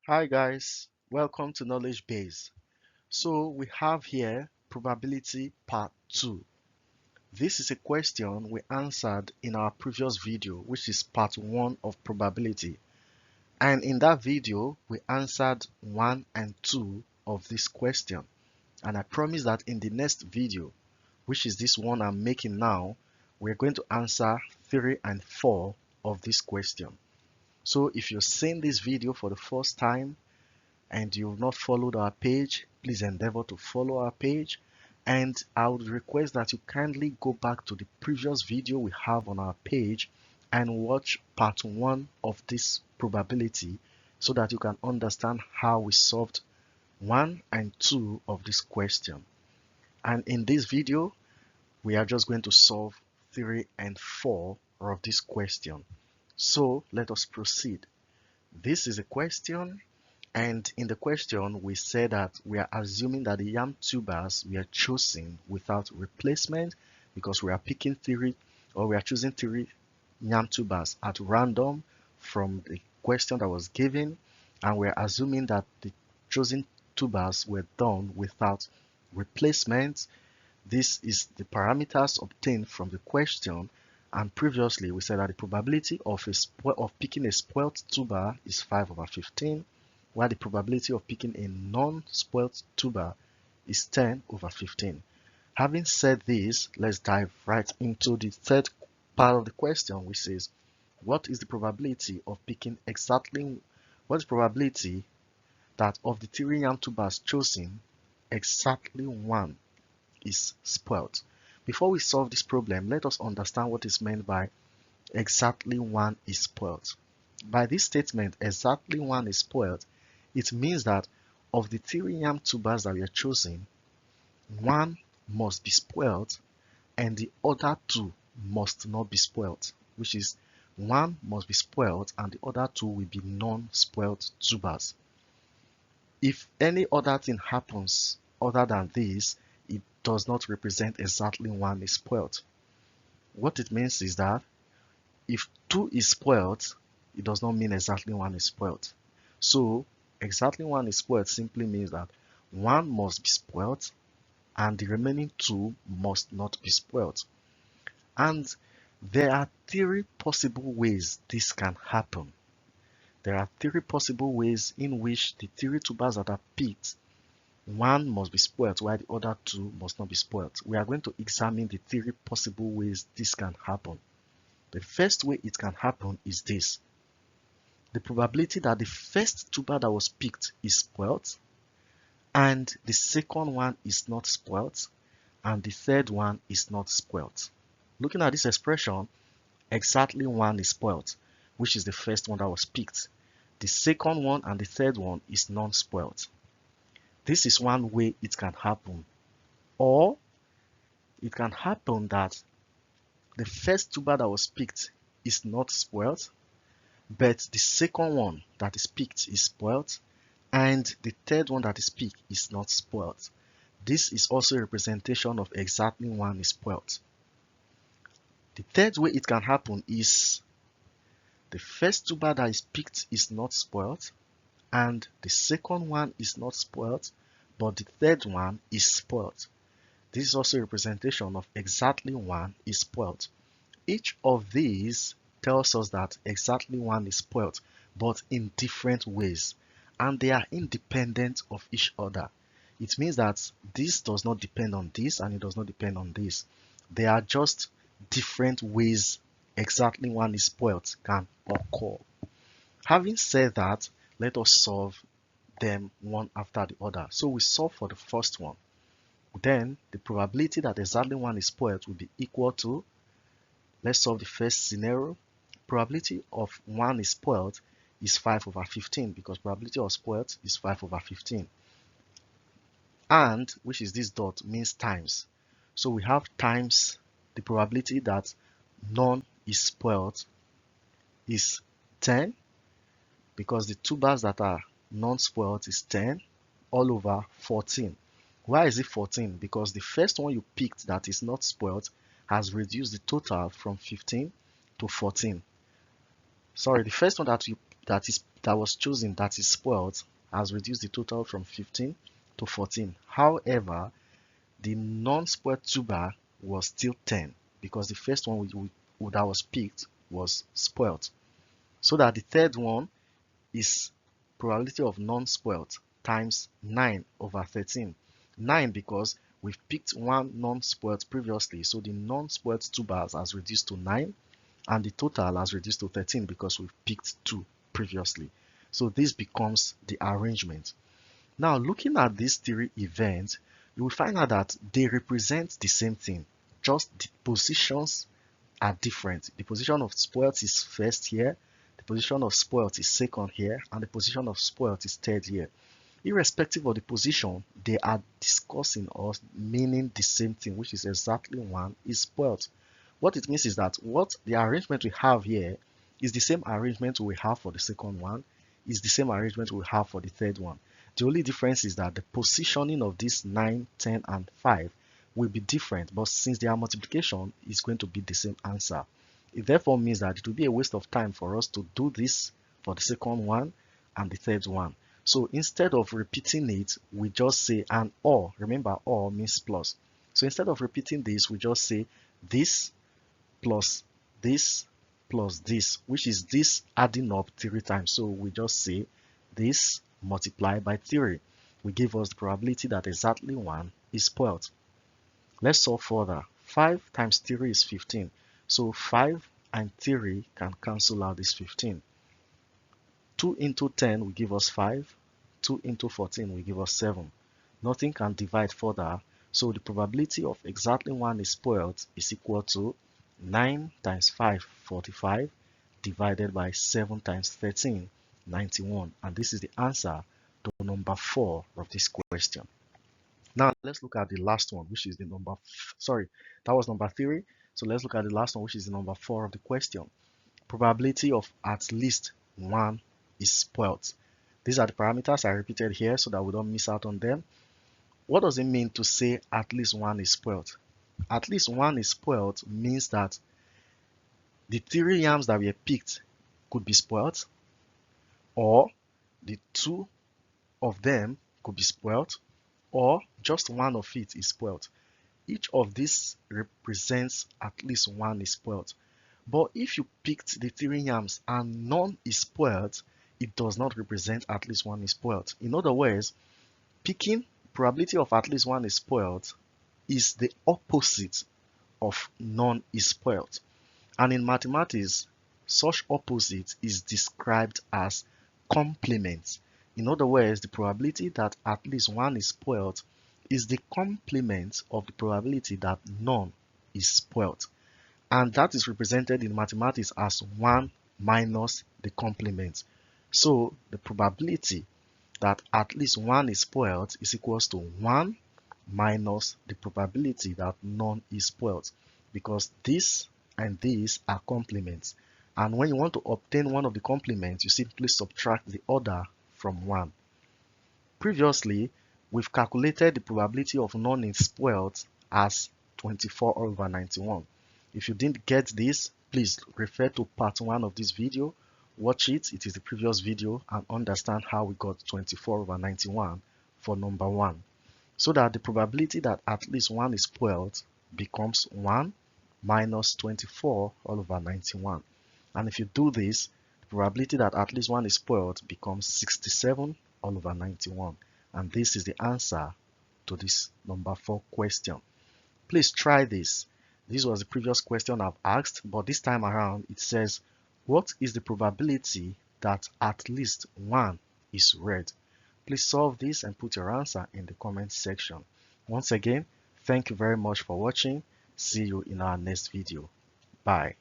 Hi guys, welcome to Knowledge Base. So we have here probability part 2. This is a question we answered in our previous video, which is part 1 of probability. And in that video, we answered 1 and 2 of this question. And I promise that in the next video, which is this one I'm making now, we're going to answer 3 and 4 of this question. So if you're seeing this video for the first time, and you've not followed our page, please endeavor to follow our page. And I would request that you kindly go back to the previous video we have on our page and watch part 1 of this probability so that you can understand how we solved 1 and 2 of this question. And in this video, we are just going to solve 3 and 4 of this question. So let us proceed. This is a question. And in the question, we said that we are assuming that the yam tubers we are choosing without replacement because we are picking three or we are choosing three yam tubers at random from the question that was given. And we're assuming that the chosen tubers were done without replacement. This is the parameters obtained from the question. And previously, we said that the probability of picking a spoiled tuber is 5 over 15. While the probability of picking a non-spoiled tuber is 10 over 15. Having said this, let's dive right into the third part of the question, which says, what is the probability of picking what is the probability that of the 3 yam tubers chosen, exactly 1 is spoiled? Before we solve this problem, let us understand what is meant by exactly 1 is spoiled. By this statement, exactly 1 is spoiled, it means that of the 3 yam tubers that we are choosing, 1 must be spoiled and the other 2 must not be spoiled, which is 1 must be spoiled and the other 2 will be non-spoiled tubers. If any other thing happens other than this, it does not represent exactly 1 is spoiled. What it means is that if 2 is spoiled, it does not mean exactly 1 is spoiled. So exactly 1 is spoiled simply means that 1 must be spoiled and the remaining 2 must not be spoiled. And there are 3 possible ways this can happen. There are 3 possible ways in which the 3 tubers that are picked, 1 must be spoiled while the other 2 must not be spoiled. We are going to examine the 3 possible ways this can happen. The first way it can happen is this. The probability that the first tuber that was picked is spoiled, and the second one is not spoiled, and the third one is not spoiled. Looking at this expression, exactly 1 is spoiled, which is the first one that was picked. The second one and the third one is non-spoiled. This is one way it can happen. Or it can happen that the first tuber that was picked is not spoiled, but the second one that is picked is spoiled, and the third one that is picked is not spoiled. This is also a representation of exactly 1 is spoiled. The third way it can happen is the first tuber that is picked is not spoiled, and the second one is not spoiled, but the third one is spoiled. This is also a representation of exactly 1 is spoiled. Each of these tells us that exactly 1 is spoiled, but in different ways, and they are independent of each other. It means that this does not depend on this and it does not depend on this. They are just different ways exactly 1 is spoiled can occur. Having said that, let us solve them one after the other. So we solve for the first one. Then the probability that exactly 1 is spoiled will be equal to, let's solve the first scenario. Probability of 1 is spoiled is 5 over 15 because probability of spoiled is 5 over 15. And, which is this dot, means times. So we have times the probability that none is spoiled is 10 because the tubers that are non-spoiled is 10 all over 14. Why is it 14? Because the first one you picked that is not spoiled has reduced the total from 15 to 14. Sorry, the first one that you that was chosen that is spoiled has reduced the total from 15 to 14. However, the non-spoiled tuber was still 10 because the first one that was picked was spoiled. So that the third one is probability of non-spoiled times 9 over 13. 9 because we've picked one non-spoiled previously, so the non-spoiled tubers has reduced to 9 and the total has reduced to 13 because we've picked 2 previously. So this becomes the arrangement. Now looking at these 3 events, you will find out that they represent the same thing, just the positions are different. The position of spoiled is first here, the position of spoiled is second here, and the position of spoiled is third here. Irrespective of the position, they are discussing or meaning the same thing, which is exactly one is spoiled. What it means is that what the arrangement we have here is the same arrangement we have for the second one, is the same arrangement we have for the third one. The only difference is that the positioning of these 9, 10, and 5 will be different, but since their multiplication is going to be the same answer, it therefore means that it will be a waste of time for us to do this for the second one and the third one. So instead of repeating it, we just say an or. Remember, or means plus. So instead of repeating this, we just say this plus this plus this, which is this adding up 3 times. So we just say this multiplied by 3 will give us the probability that exactly 1 is spoiled. Let's solve further. 5 times 3 is 15. So 5 and 3 can cancel out this 15. 2 into 10 will give us 5. 2 into 14 will give us 7. Nothing can divide further. So the probability of exactly 1 is spoiled is equal to 9 times 5, 45, divided by 7 times 13, 91. And this is the answer to number 4 of this question. Now let's look at the last one, which is the number, sorry, that was number 3. So let's look at the last one, which is the number 4 of the question. Probability of at least 1 is spoiled. These are the parameters I repeated here so that we don't miss out on them. What does it mean to say at least 1 is spoiled? At least 1 is spoiled means that the 3 yams that were picked could be spoiled, or the 2 of them could be spoiled, or just one of it is spoiled. Each of these represents at least 1 is spoiled. But if you picked the 3 yams and none is spoiled, it does not represent at least 1 is spoiled. In other words, picking probability of at least 1 is spoiled is the opposite of none is spoiled. And in mathematics, such opposite is described as complement. In other words, the probability that at least 1 is spoiled is the complement of the probability that none is spoiled. And that is represented in mathematics as 1 minus the complement. So the probability that at least 1 is spoiled is equals to 1 minus the probability that none is spoiled, because this and these are complements. And when you want to obtain one of the complements, you simply subtract the other from 1. Previously, we've calculated the probability of none is spoiled as 24 over 91. If you didn't get this, please refer to part 1 of this video. Watch it, it is the previous video, and understand how we got 24 over 91 for number 1. So that the probability that at least 1 is spoiled becomes 1 minus 24 all over 91. And if you do this, the probability that at least 1 is spoiled becomes 67 all over 91. And this is the answer to this number 4 question. Please try this. This was the previous question I've asked, but this time around it says, what is the probability that at least 1 is red? Please solve this and put your answer in the comment section. Once again, thank you very much for watching. See you in our next video. Bye.